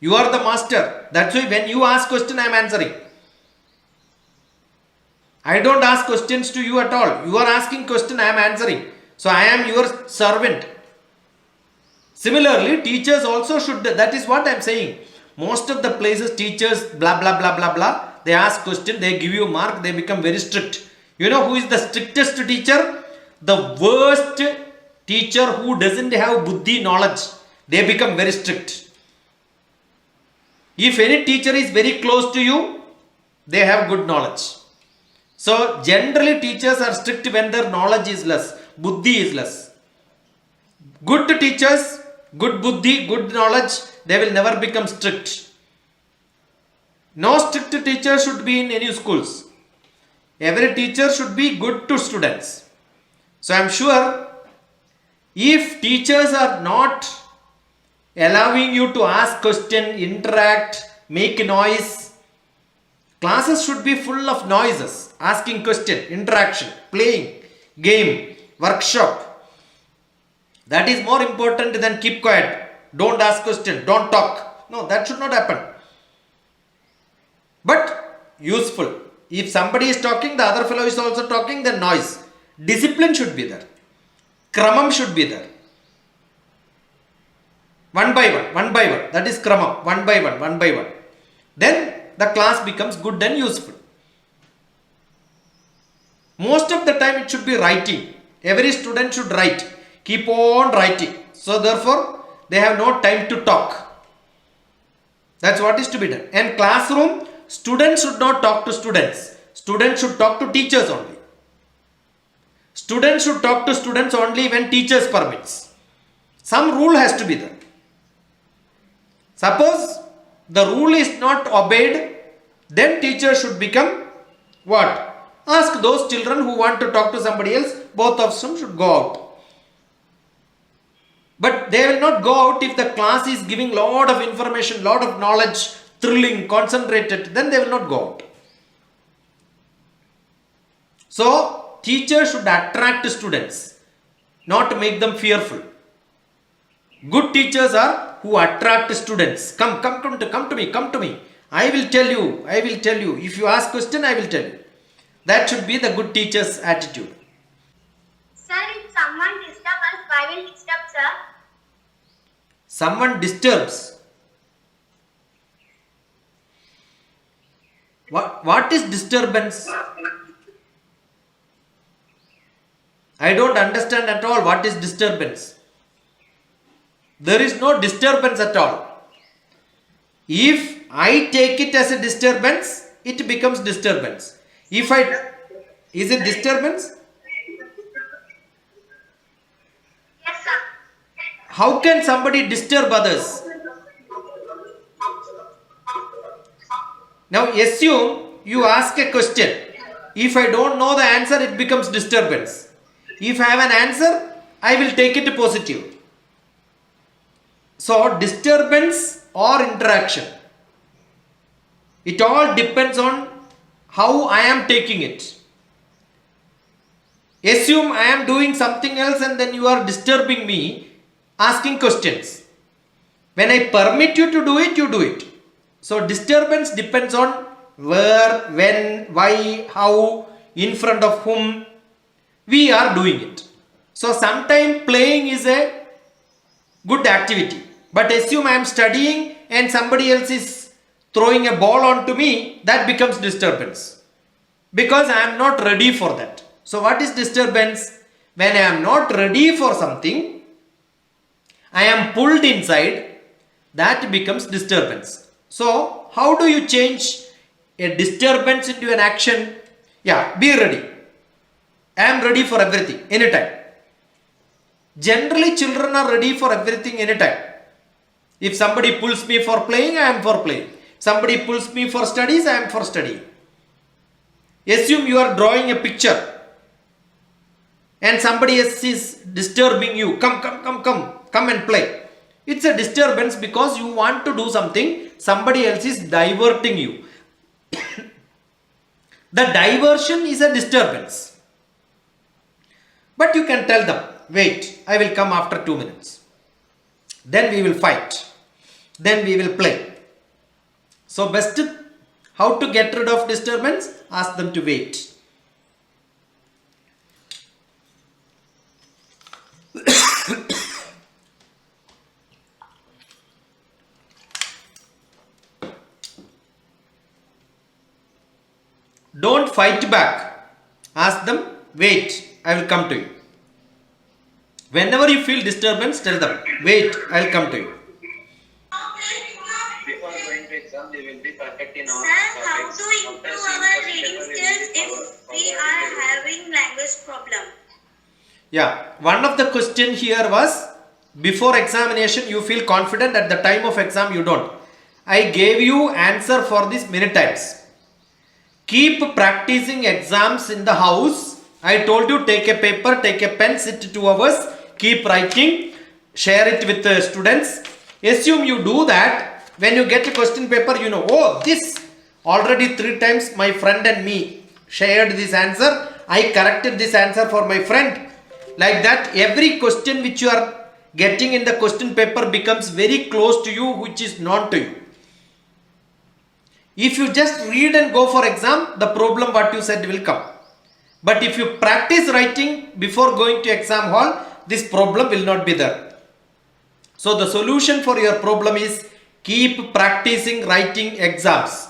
You are the master. That's why when you ask question, I am answering. I don't ask questions to you at all. You are asking question, I am answering. So I am your servant. Similarly, teachers also should, that is what I am saying. Most of the places, teachers, blah, blah, blah, blah, blah. They ask question, they give you mark, they become very strict. You know who is the strictest teacher? The worst teacher who doesn't have buddhi knowledge. They become very strict. If any teacher is very close to you, they have good knowledge. So generally teachers are strict when their knowledge is less, buddhi is less. Good teachers, good buddhi, good knowledge, they will never become strict. No strict teacher should be in any schools. Every teacher should be good to students. So I am sure if teachers are not allowing you to ask question, interact, make noise, classes should be full of noises, asking question, interaction, playing, game, workshop. That is more important than keep quiet. Don't ask question, don't talk. No, that should not happen. But useful. If somebody is talking, the other fellow is also talking, then noise. Discipline should be there. Kramam should be there. One by one. That is kramam. One by one. Then the class becomes good and useful. Most of the time it should be writing. Every student should write. Keep on writing. So therefore, they have no time to talk. That's what is to be done. And classroom, students should not talk to students. Students should talk to teachers only. Students should talk to students only when teachers permits. Some rule has to be there. Suppose the rule is not obeyed, then teacher should become what? Ask those children who want to talk to somebody else, both of them should go out. But they will not go out if the class is giving lot of information, lot of knowledge, thrilling, concentrated, then they will not go out. So, teacher should attract students, not make them fearful. Good teachers are who attract students. Come to me. I will tell you. If you ask question, I will tell you. That should be the good teacher's attitude. Sir, if someone disturbs us, why will disturb, sir? Someone disturbs. What is disturbance? I don't understand at all what is disturbance. There is no disturbance at all. If I take it as a disturbance, it becomes disturbance. Is it disturbance? Yes, sir. How can somebody disturb others? Now assume you ask a question. If I don't know the answer, it becomes disturbance. If I have an answer, I will take it positive. So disturbance or interaction, it all depends on how I am taking it. Assume I am doing something else and then you are disturbing me, asking questions. When I permit you to do it, you do it. So disturbance depends on where, when, why, how, in front of whom we are doing it. So sometimes playing is a good activity. But assume I am studying and somebody else is throwing a ball onto me, that becomes disturbance. Because I am not ready for that. So what is disturbance? When I am not ready for something, I am pulled inside, that becomes disturbance. So how do you change a disturbance into an action? Yeah, be ready. I am ready for everything, anytime. Generally, children are ready for everything, anytime. If somebody pulls me for playing, I am for playing. Somebody pulls me for studies, I am for studying. Assume you are drawing a picture and somebody else is disturbing you. Come and play. It's a disturbance because you want to do something, somebody else is diverting you. The diversion is a disturbance. But you can tell them, wait, I will come after 2 minutes. Then we will fight. Then we will play. So best, how to get rid of disturbance? Ask them to wait. Don't fight back. Ask them, wait, I will come to you. Whenever you feel disturbance, tell them, wait, I will come to you. Before going to exam, they will be perfect in all Sir, how topics. to improve our reading skills if we are having language problem? Yeah, one of the question here was, before examination you feel confident, at the time of exam you don't. I gave you answer for this many times. Keep practicing exams in the house. I told you, take a paper, take a pen, sit 2 hours, keep writing, share it with the students. Assume you do that, when you get a question paper, you know, oh, this already 3 times my friend and me shared this answer. I corrected this answer for my friend. Like that, every question which you are getting in the question paper becomes very close to you, which is known to you. If you just read and go for exam, the problem what you said will come. But if you practice writing before going to exam hall, this problem will not be there. So the solution for your problem is keep practicing writing exams.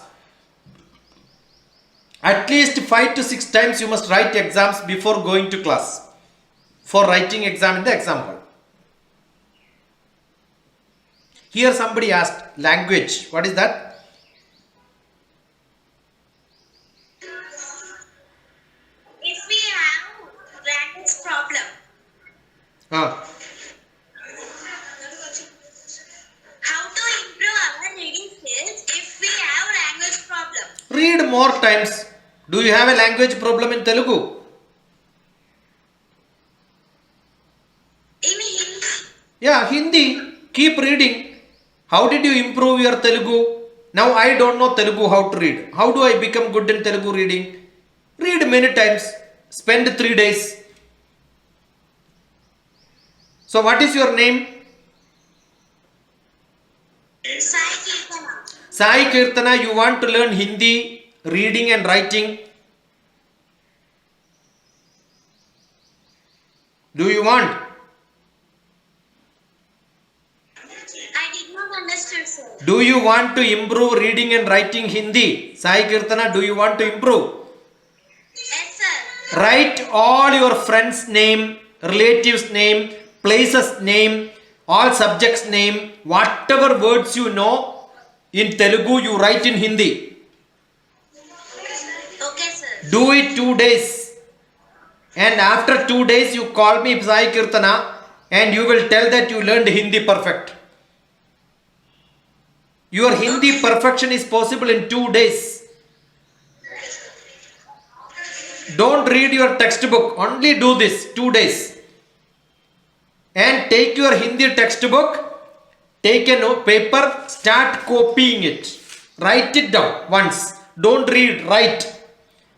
At least 5 to 6 times you must write exams before going to class for writing exam in the exam hall. Here somebody asked, language, what is that? If we have language problem, how to improve our reading skills if we have language problem? Read more times. Do you have a language problem in Telugu? In Hindi, Yeah, Hindi. Keep reading. How did you improve your Telugu? Now I don't know Telugu how to read. How do I become good in Telugu reading? Read many times. Spend 3 days. So what is your name? Sai Kirtana. Sai Kirtana, you want to learn Hindi, reading and writing. Do you want? I did not understand, sir. Do you want to improve reading and writing Hindi? Sai Kirtana, do you want to improve? Yes, sir. Write all your friends' name, relatives' name, places' name, all subjects' name, whatever words you know in Telugu, you write in Hindi. Okay, sir. Do it 2 days. And after 2 days, you call me Sai Kirtana and you will tell that you learned Hindi perfect. Your Hindi perfection is possible in 2 days. Don't read your textbook, only do this 2 days. And take your Hindi textbook, take a paper, start copying it. Write it down once. Don't read, write.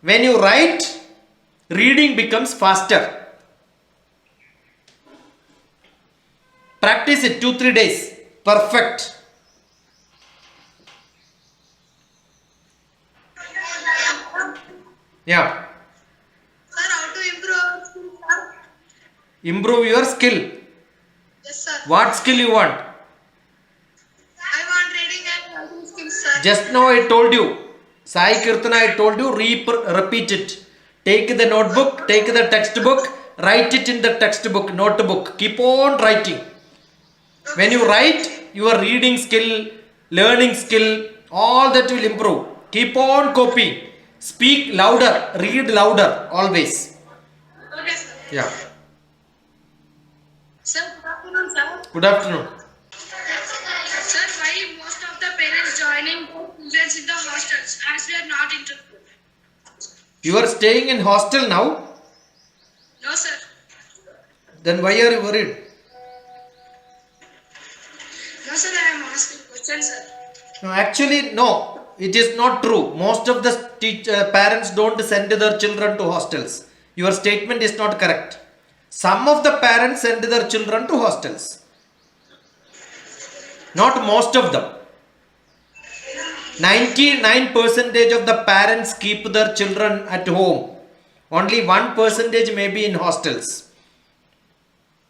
When you write, reading becomes faster. Practice it 2-3 days. Perfect. Yeah. Sir, how to improve our skills, sir? Improve your skill. Yes, sir. What skill you want? I want reading Just now I told you, Sai Kirtana, I told you, repeat it. Take the notebook, take the textbook, write it in the textbook, notebook. Keep on writing. When you write, your reading skill, learning skill, all that will improve. Keep on copying. Speak louder, read louder, always. Okay, sir. Yeah. Sir, good afternoon, sir. Good afternoon. Sir, why most of the parents joining children in the hostels as we are not interested? You are staying in hostel now? No, sir. Then why are you worried? No, sir, I am asking questions, sir. No, actually, no. It is not true. Most of the parents don't send their children to hostels. Your statement is not correct. Some of the parents send their children to hostels. Not most of them. 99% of the parents keep their children at home. Only 1% may be in hostels.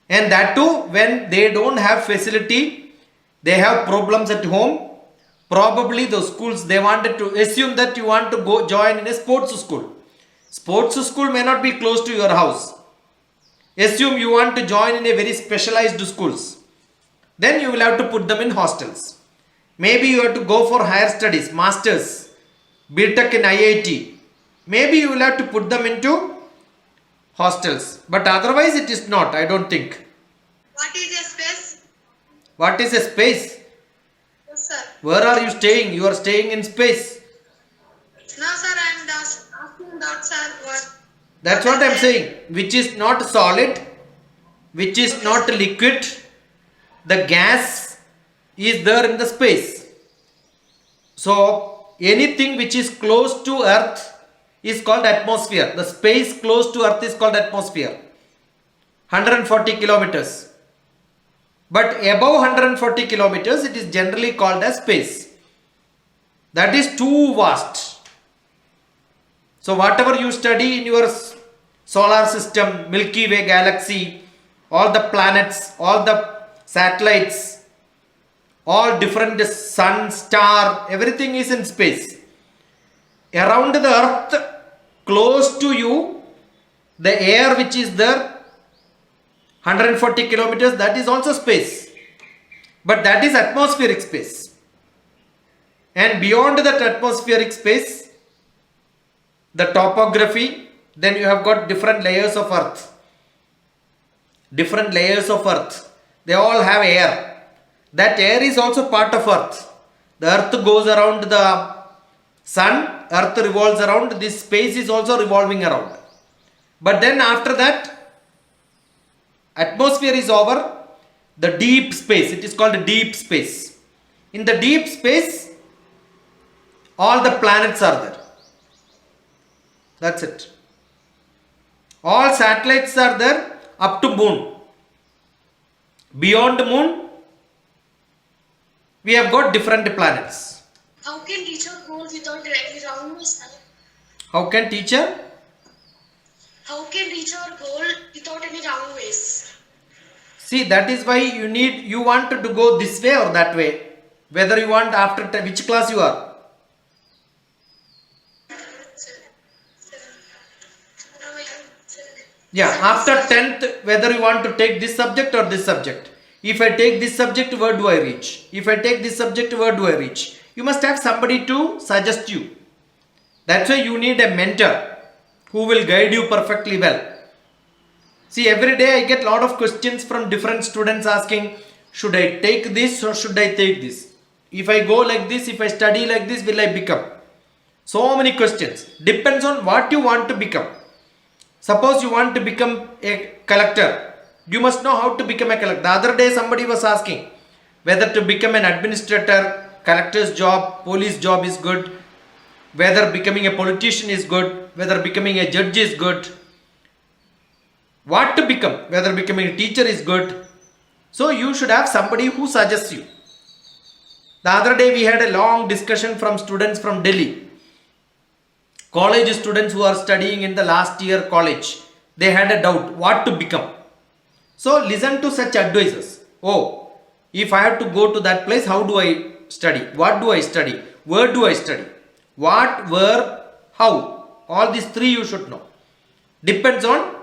And that too, when they don't have facility, they have problems at home. Probably those schools, they wanted to assume that you want to go join in a sports school. Sports school may not be close to your house. Assume you want to join in a very specialized schools. Then you will have to put them in hostels. Maybe you have to go for higher studies, masters, BTech in IIT. Maybe you will have to put them into hostels. But otherwise it is not, I don't think. What is a space? What is a space? Yes, sir. Where are you staying? You are staying in space. No, sir, I am asking that, sir. What? That's what I am saying. Which is not solid, which is not liquid. The gas is there in the space. So anything which is close to earth is called atmosphere. The space close to earth is called atmosphere. 140 kilometers. But above 140 kilometers it is generally called as space. That is too vast. So whatever you study in your solar system, Milky Way galaxy, all the planets, all the satellites, all different sun, star, everything is in space. Around the earth, close to you, the air which is there, 140 kilometers, that is also space. But that is atmospheric space. And beyond that atmospheric space, the topography, then you have got different layers of earth. Different layers of earth. They all have air. That air is also part of earth. The earth goes around the sun, earth revolves around, this space is also revolving around. But then after that, atmosphere is over, the deep space, it is called deep space. In the deep space, all the planets are there. That's it. All satellites are there up to moon. Beyond moon, we have got different planets. How can teacher go without any round ways, sir? How can teacher? How can teacher go without any round ways? See, that is why you want to go this way or that way. Whether you want after which class you are. Yeah, after 10th, whether you want to take this subject or this subject. If I take this subject, where do I reach? If I take this subject, where do I reach? You must have somebody to suggest you. That's why you need a mentor who will guide you perfectly well. See, every day I get a lot of questions from different students asking, should I take this or should I take this? If I go like this, if I study like this, will I become? So many questions. Depends on what you want to become. Suppose you want to become a collector. You must know how to become a collector. The other day somebody was asking whether to become an administrator, collector's job, police job is good, whether becoming a politician is good, whether becoming a judge is good, what to become, whether becoming a teacher is good. So you should have somebody who suggests you. The other day we had a long discussion from students from Delhi. College students who are studying in the last year college. They had a doubt what to become. So listen to such advices. Oh, if I have to go to that place, how do I study? What do I study? Where do I study? What, where, how? All these three you should know. Depends on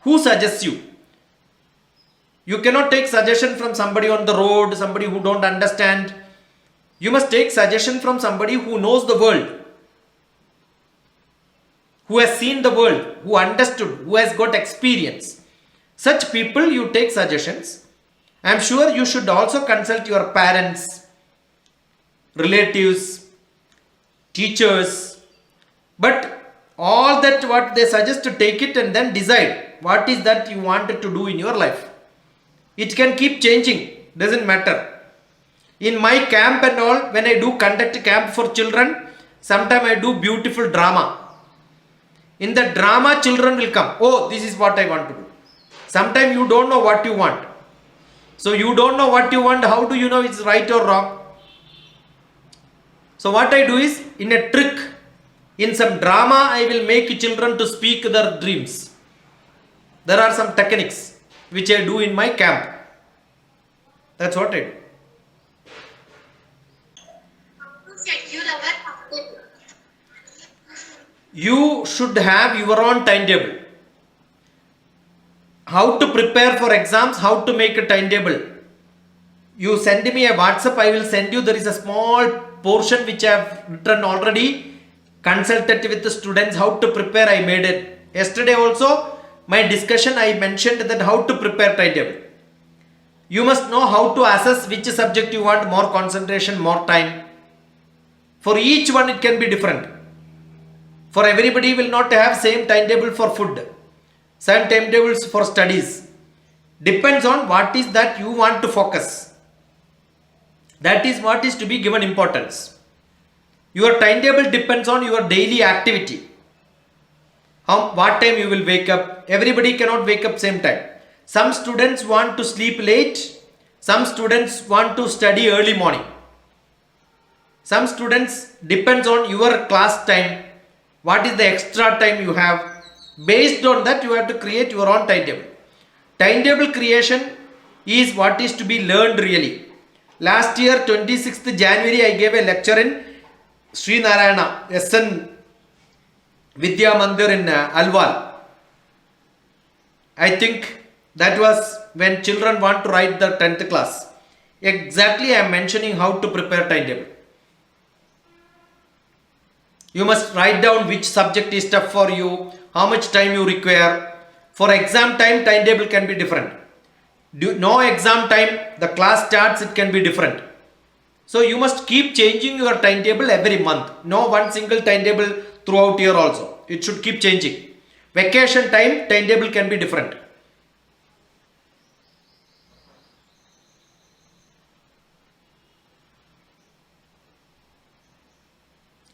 who suggests you. You cannot take suggestion from somebody on the road, somebody who don't understand. You must take suggestion from somebody who knows the world, who has seen the world, who understood, who has got experience. Such people you take suggestions. I am sure you should also consult your parents, relatives, teachers. But all that what they suggest, to take it and then decide what is that you wanted to do in your life. It can keep changing, doesn't matter. In my camp and all, when I do conduct camp for children, sometimes I do beautiful drama. In the drama, children will come. Oh, this is what I want to do. Sometimes you don't know what you want. So you don't know what you want. How do you know it's right or wrong? So what I do is, in a trick, in some drama, I will make children to speak their dreams. There are some techniques which I do in my camp. That's what I do. Schedule our timetable. You should have your own timetable. How to prepare for exams, how to make a timetable. You send me a WhatsApp, I will send you. There is a small portion which I have written already. Consulted with the students how to prepare, I made it. Yesterday also, my discussion I mentioned that how to prepare timetable. You must know how to assess which subject you want more concentration, more time. For each one it can be different. For everybody will not have same timetable for food, same timetables for studies. Depends on what is that you want to focus. That is what is to be given importance. Your timetable depends on your daily activity. What time you will wake up. Everybody cannot wake up same time. Some students want to sleep late. Some students want to study early morning. Some students depends on your class time. What is the extra time you have? Based on that you have to create your own timetable. Timetable creation is what is to be learned really. Last year 26th January I gave a lecture in Sri Narayana SN Vidya Mandir in Alwal. I think that was when children want to write the 10th class. Exactly I am mentioning how to prepare timetable. You must write down which subject is tough for you, how much time you require. For exam time, timetable can be different. No exam time, the class starts, it can be different. So you must keep changing your timetable every month. No one single timetable throughout year also. It should keep changing. Vacation time, timetable can be different.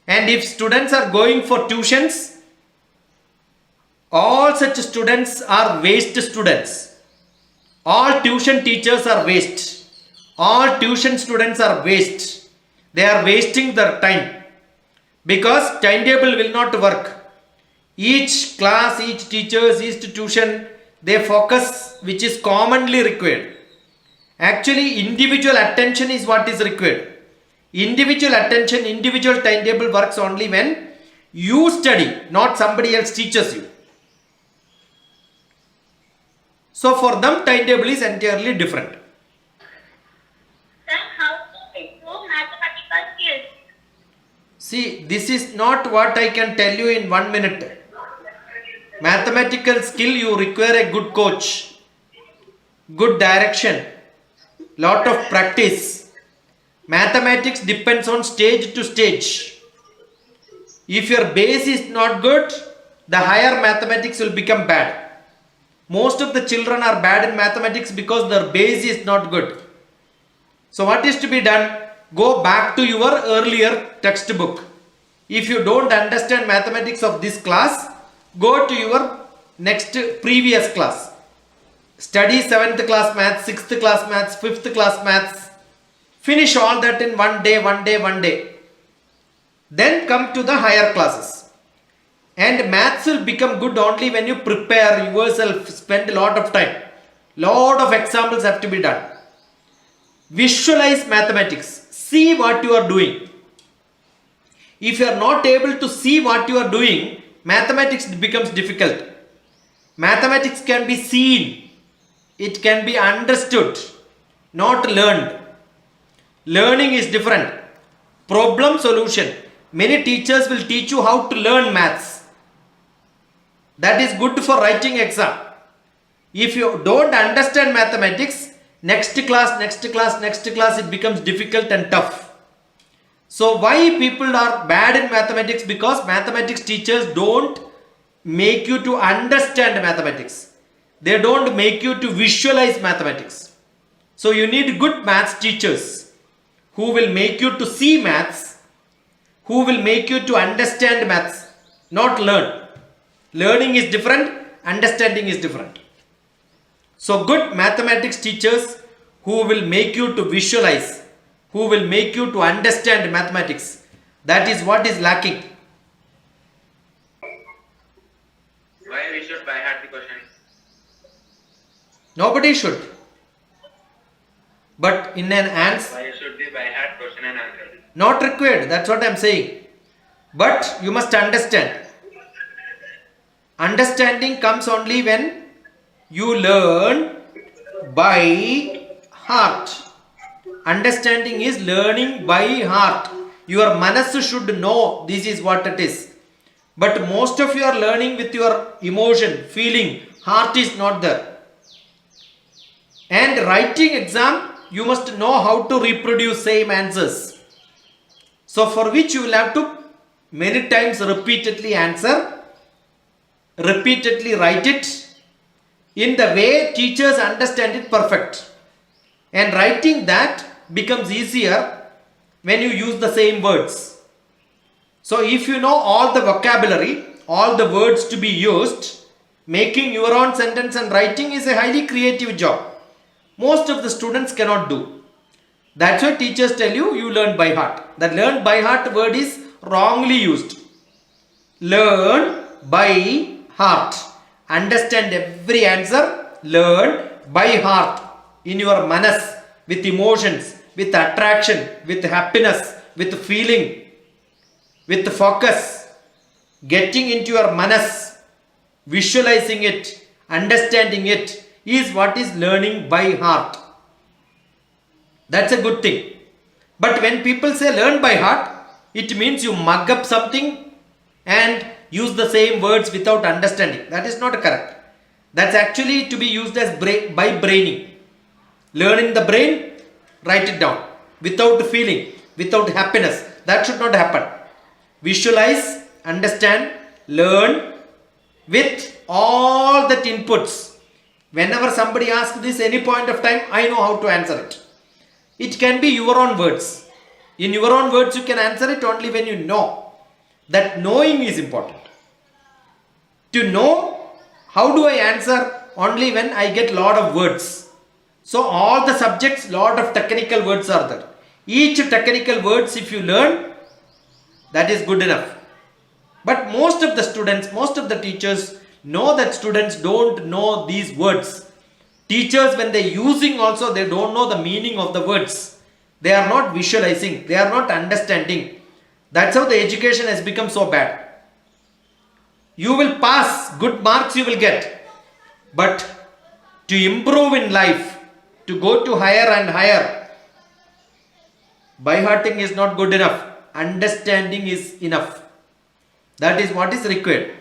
And if students are going for tuitions, all such students are waste students. All tuition teachers are waste. All tuition students are waste. They are wasting their time. Because timetable will not work. Each class, each teachers, each tuition, they focus which is commonly required. Actually, individual attention is what is required. Individual attention, individual timetable works only when you study, not somebody else teaches you. So for them, timetable is entirely different. Then how to improve mathematical skills? See, this is not what I can tell you in 1 minute. Mathematical skill, you require a good coach, good direction, lot of practice. Mathematics depends on stage to stage. If your base is not good, the higher mathematics will become bad. Most of the children are bad in mathematics because their base is not good. So what is to be done? Go back to your earlier textbook. If you don't understand mathematics of this class, go to your next previous class. Study 7th class maths, 6th class maths, 5th class maths. Finish all that in one day. Then come to the higher classes. And maths will become good only when you prepare yourself, spend a lot of time. Lot of examples have to be done. Visualize mathematics. See what you are doing. If you are not able to see what you are doing, mathematics becomes difficult. Mathematics can be seen, it can be understood, not learned. Learning is different. Problem solution. Many teachers will teach you how to learn maths. That is good for writing exam. If you don't understand mathematics, next class, it becomes difficult and tough. So why people are bad in mathematics? Because mathematics teachers don't make you to understand mathematics. They don't make you to visualize mathematics. So you need good maths teachers who will make you to see maths, who will make you to understand maths, not learn. Learning is different, understanding is different. So good mathematics teachers who will make you to visualize, who will make you to understand mathematics. That is what is lacking. Why we should by heart the question? Nobody should. But in an answer, Why should be by heart question and answer? not required. That's what I am saying. But you must understand. Understanding comes only when you learn by heart. Understanding is learning by heart. Your manas should know this is what it is. But most of you are learning with your emotion, feeling. Heart is not there. And writing exam, you must know how to reproduce same answers. So for which you will have to many times repeatedly answer, repeatedly write it in the way teachers understand it perfect. And writing that becomes easier when you use the same words. So if you know all the vocabulary, all the words to be used, making your own sentence and writing is a highly creative job. Most of the students cannot do. That's why teachers tell you, you learn by heart. The learn by heart word is wrongly used. Learn by heart. Understand every answer. Learn by heart. In your manas, with emotions, with attraction, with happiness, with feeling, with focus. Getting into your manas, visualizing it, understanding it is what is learning by heart. That's a good thing. But when people say learn by heart, it means you mug up something and use the same words without understanding. That is not correct. That's actually to be used as by braining. Learn in the brain, write it down. Without feeling, without happiness. That should not happen. Visualize, understand, learn with all that inputs. Whenever somebody asks this any point of time, I know how to answer it. It can be your own words. In your own words, you can answer it only when you know. That knowing is important. To know, how do I answer? Only when I get lot of words. So all the subjects, lot of technical words are there. Each technical words, if you learn, that is good enough. But most of the students, most of the teachers know that students don't know these words. Teachers, when they are using also, they don't know the meaning of the words. They are not visualizing. They are not understanding. That's how the education has become so bad. You will pass, good marks you will get. But to improve in life, to go to higher and higher, by-hearting is not good enough. Understanding is enough. That is what is required.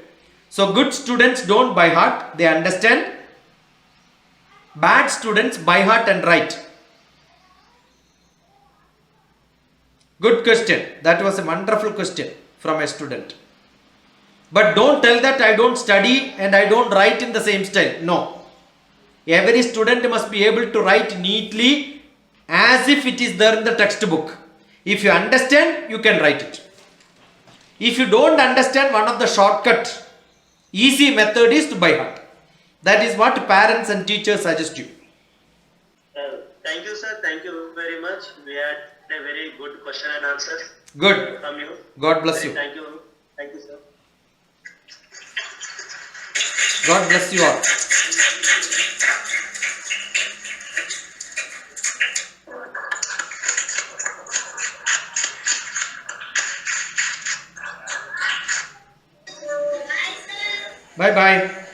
So good students don't by heart, they understand. Bad students by heart and write. Good question. That was a wonderful question from a student. But don't tell that I don't study and I don't write in the same style. No. Every student must be able to write neatly as if it is there in the textbook. If you understand, you can write it. If you don't understand, one of the shortcut, easy method is to by heart. That is what parents and teachers suggest you. Thank you, sir. Thank you very much. We had a very good question and answer Good. from you. God bless you. Thank you. Thank you, sir. God bless you all. Bye bye.